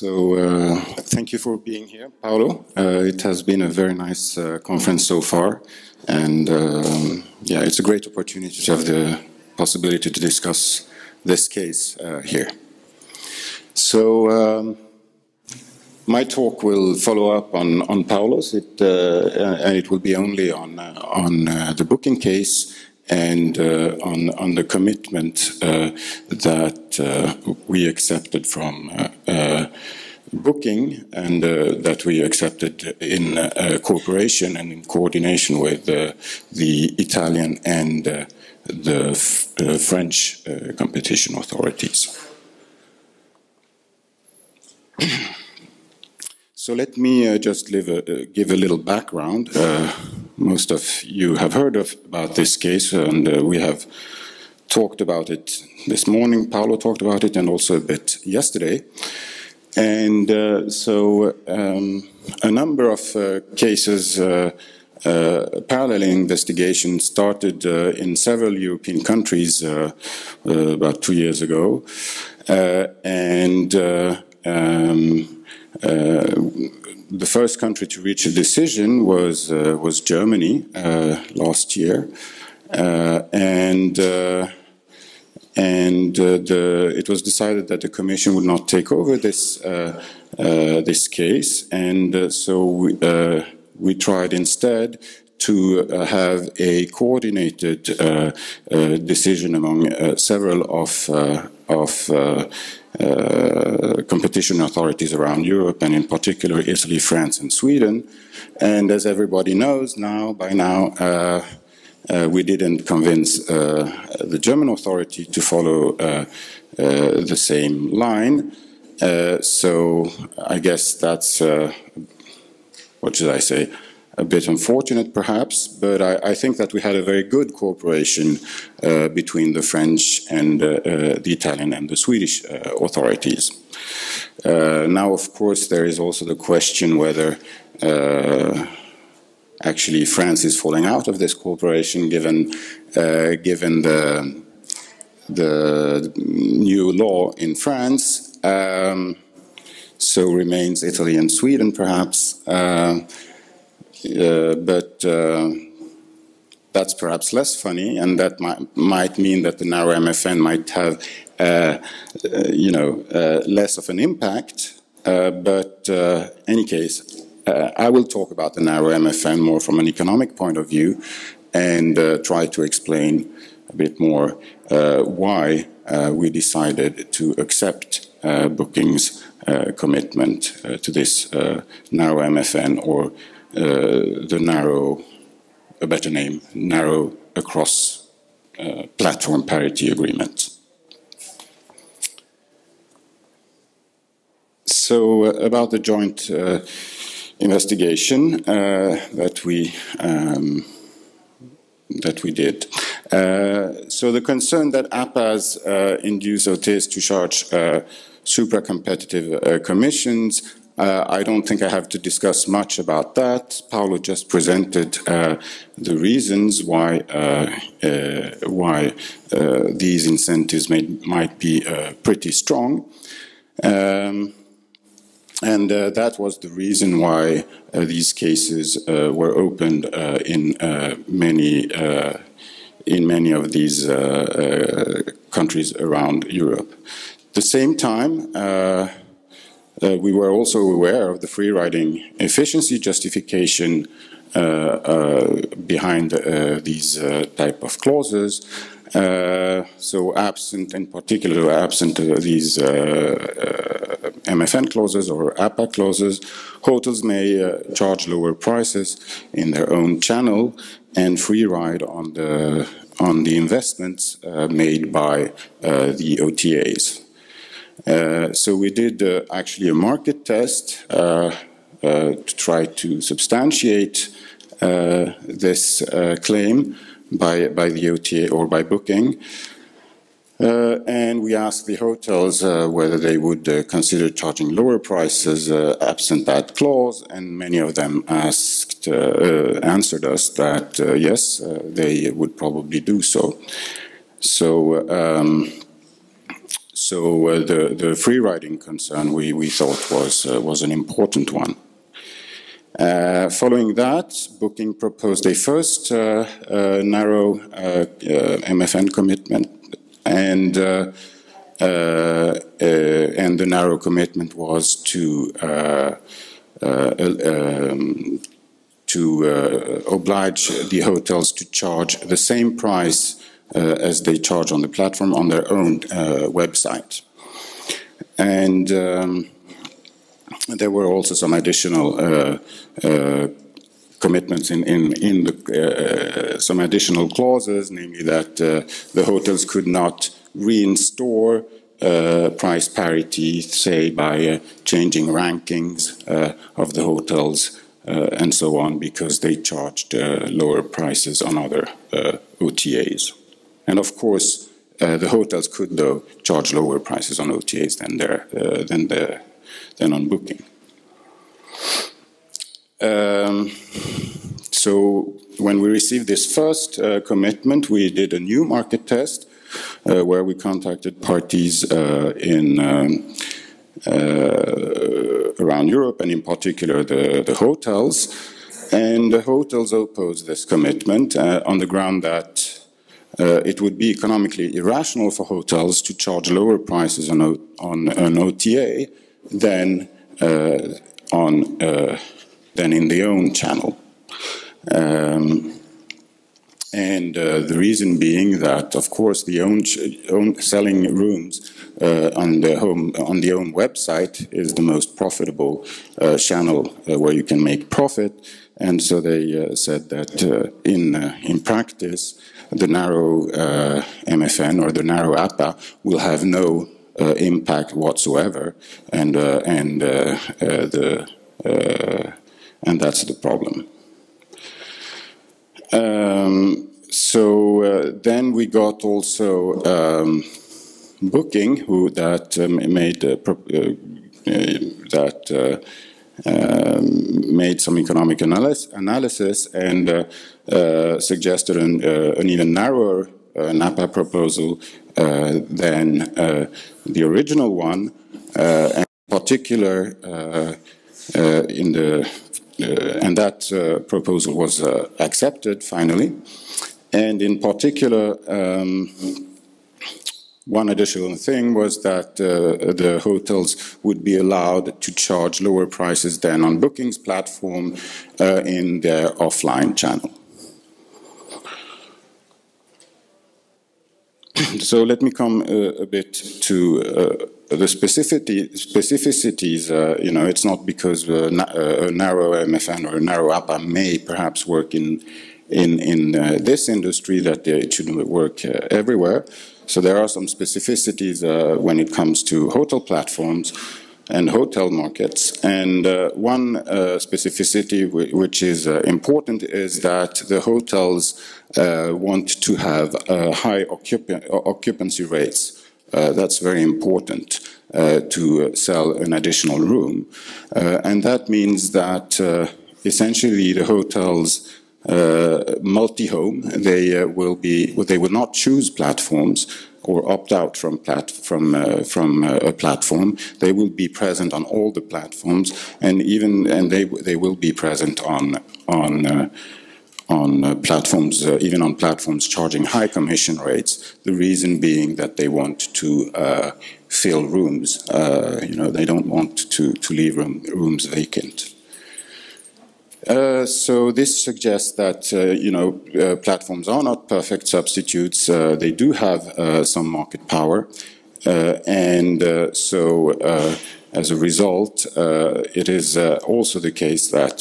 Thank you for being here, Paolo. It has been a very nice conference so far, and yeah, it's a great opportunity to have the possibility to discuss this case here. So my talk will follow up on Paolo's, and it will be only on the booking case and on the commitment that we accepted from booking, and that we accepted in cooperation and in coordination with the Italian and the French competition authorities. So let me just give a little background. Most of you have heard about this case, and we have talked about it this morning. Paolo talked about it, and also a bit yesterday. And a number of cases, parallel investigations started in several European countries about 2 years ago, the first country to reach a decision was Germany last year, it was decided that the Commission would not take over this case, and so we tried instead to have a coordinated decision among several of competition authorities around Europe, and in particular Italy, France, and Sweden. And as everybody knows by now, we didn't convince the German authority to follow the same line. So I guess that's, what should I say, a bit unfortunate perhaps, but I think that we had a very good cooperation between the French and the Italian and the Swedish authorities. Now, of course, there is also the question whether actually France is falling out of this cooperation given the new law in France. So remains Italy and Sweden perhaps. But that's perhaps less funny, and that might mean that the narrow MFN might have, less of an impact. But any case, I will talk about the narrow MFN more from an economic point of view, and try to explain a bit more why we decided to accept Booking's commitment to this narrow MFN, or the narrow, a better name, narrow across platform parity agreement. So about the joint investigation that we did. So the concern that APAs induce OTs to charge supra-competitive commissions, I don't think I have to discuss much about that. Paolo just presented the reasons why these incentives might be pretty strong, and that was the reason why these cases were opened in many of these countries around Europe. At the same time, we were also aware of the free riding efficiency justification behind these type of clauses. So absent, in particular, absent these MFN clauses or APA clauses, hotels may charge lower prices in their own channel and free ride on the investments made by the OTAs. So we did actually a market test to try to substantiate this claim by the OTA or by Booking, and we asked the hotels whether they would consider charging lower prices absent that clause, and many of them answered us that yes, they would probably do so. So the free riding concern we thought was an important one. Following that, Booking proposed a first narrow MFN commitment, and the narrow commitment was to oblige the hotels to charge the same price as they charge on the platform on their own website. And there were also some additional commitments in the some additional clauses, namely that the hotels could not reinstore price parity, say by changing rankings of the hotels and so on, because they charged lower prices on other OTAs. And of course, the hotels could, though, charge lower prices on OTAs than on Booking. So when we received this first commitment, we did a new market test where we contacted parties around Europe, and in particular the hotels. And the hotels opposed this commitment on the ground that it would be economically irrational for hotels to charge lower prices on an OTA than in the own channel. The reason being that, of course, the own selling rooms on the own website is the most profitable channel where you can make profit, and so they said that in practice, the narrow MFN or the narrow APA will have no impact whatsoever, and that's the problem. Then we got also Booking, made some economic analysis and suggested an even narrower NAPA proposal than the original one, and in particular and that proposal was accepted finally. And in particular, one additional thing was that the hotels would be allowed to charge lower prices than on Booking's platform in their offline channel. So let me come a bit to the specificities. It's not because a narrow MFN or a narrow APA may perhaps work in this industry that it should work everywhere. So there are some specificities when it comes to hotel platforms and hotel markets. And one specificity which is important is that the hotels want to have high occupancy rates. That's very important to sell an additional room. And that means that essentially the hotels multi-home, they will not choose platforms or opt out from a platform. They will be present on all the platforms, and they will be present on platforms, even on platforms charging high commission rates. The reason being that they want to fill rooms. They don't want to leave rooms vacant. So this suggests that platforms are not perfect substitutes. They do have some market power, and so as a result, it is also the case that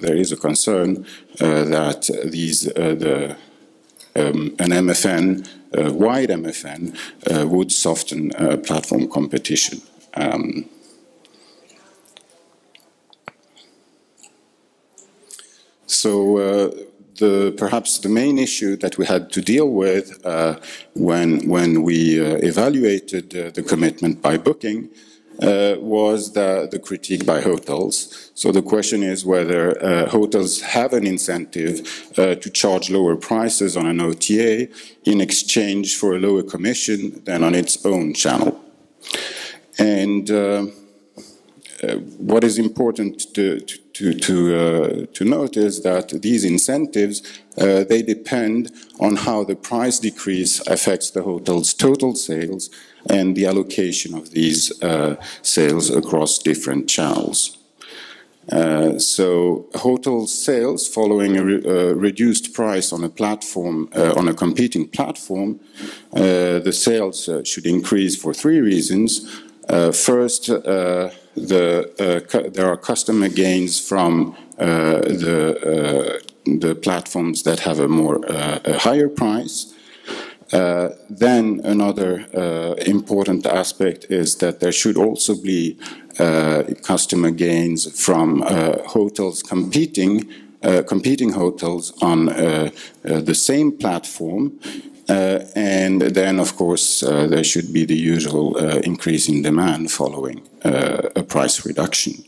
there is a concern that an MFN, wide MFN, would soften platform competition. So perhaps the main issue that we had to deal with when we evaluated the commitment by Booking was the critique by hotels. So the question is whether hotels have an incentive to charge lower prices on an OTA in exchange for a lower commission than on its own channel. And what is important to note is that these incentives, they depend on how the price decrease affects the hotel's total sales and the allocation of these sales across different channels. So hotel sales following a reduced price on a platform, on a competing platform, the sales should increase for three reasons. First, there are customer gains from the platforms that have a higher price. Then another important aspect is that there should also be customer gains from hotels competing hotels on the same platform. And then, of course, there should be the usual increase in demand following a price reduction.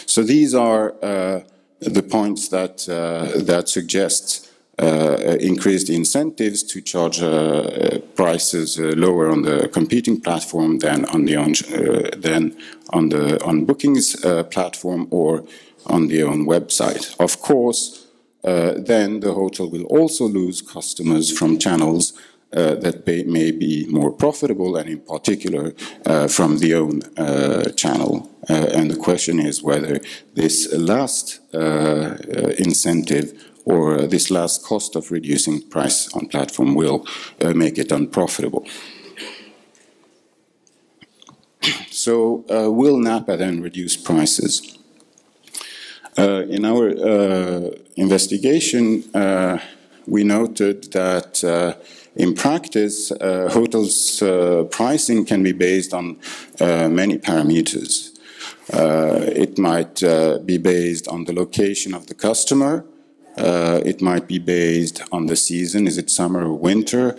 So these are the points that suggest increased incentives to charge prices lower on the competing platform than on the on bookings platform or on the own website. Of course, then the hotel will also lose customers from channels that may be more profitable, and in particular from the own channel. And the question is whether this last incentive or this last cost of reducing price on platform will make it unprofitable. So will NAPA then reduce prices? In our investigation, we noted that in practice, hotels' pricing can be based on many parameters. It might be based on the location of the customer. It might be based on the season, is it summer or winter?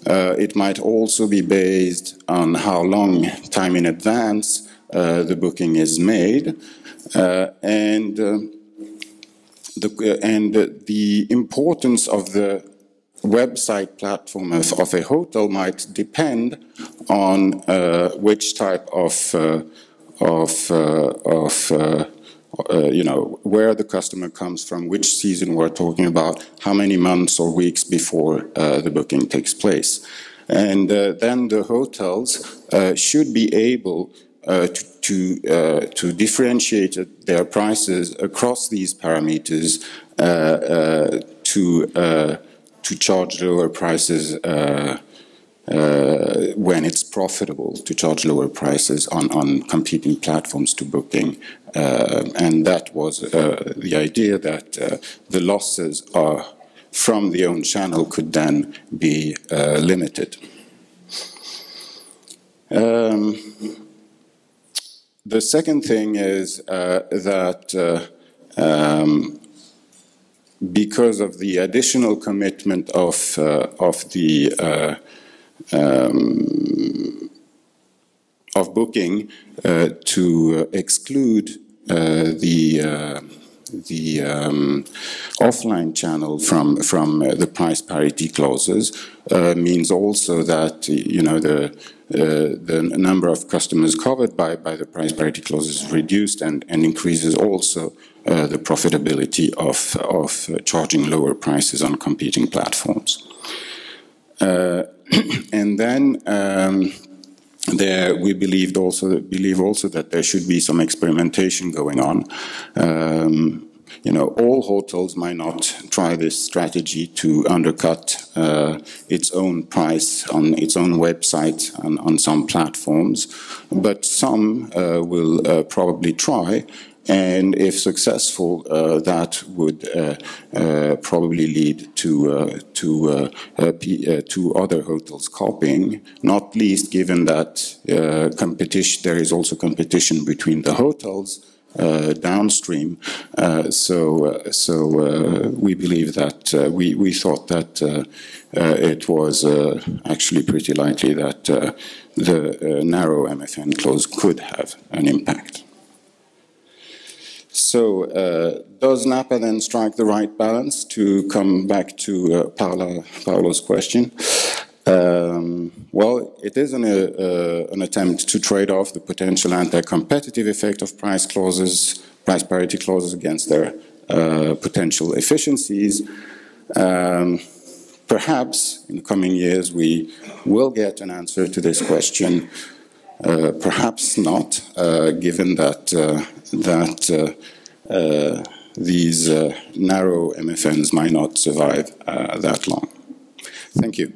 It might also be based on how long time in advance the booking is made. And the importance of the website platform of a hotel might depend on which type of you know, where the customer comes from, which season we're talking about, how many months or weeks before the booking takes place. And then the hotels should be able to differentiate their prices across these parameters to charge lower prices when it's profitable to charge lower prices on competing platforms to booking. And that was the idea that the losses from the own channel could then be limited. The second thing is that because of the additional commitment of booking to exclude the offline channel from the price parity clauses means also that, you know, the number of customers covered by the price parity clauses is reduced and increases also the profitability of charging lower prices on competing platforms. And then we believe also that there should be some experimentation going on. You know, all hotels might not try this strategy to undercut its own price on its own website on some platforms, but some will probably try. And if successful, that would probably lead to other hotels copying. Not least, given that there is also competition between the hotels downstream. So we believe that we thought that it was actually pretty likely that the narrow MFN clause could have an impact. So does NAPA then strike the right balance? To come back to Paolo's question. Well, it is an attempt to trade off the potential anti-competitive effect of price parity clauses against their potential efficiencies. Perhaps in the coming years we will get an answer to this question. Perhaps not, given that these narrow MFNs might not survive that long. Thank you.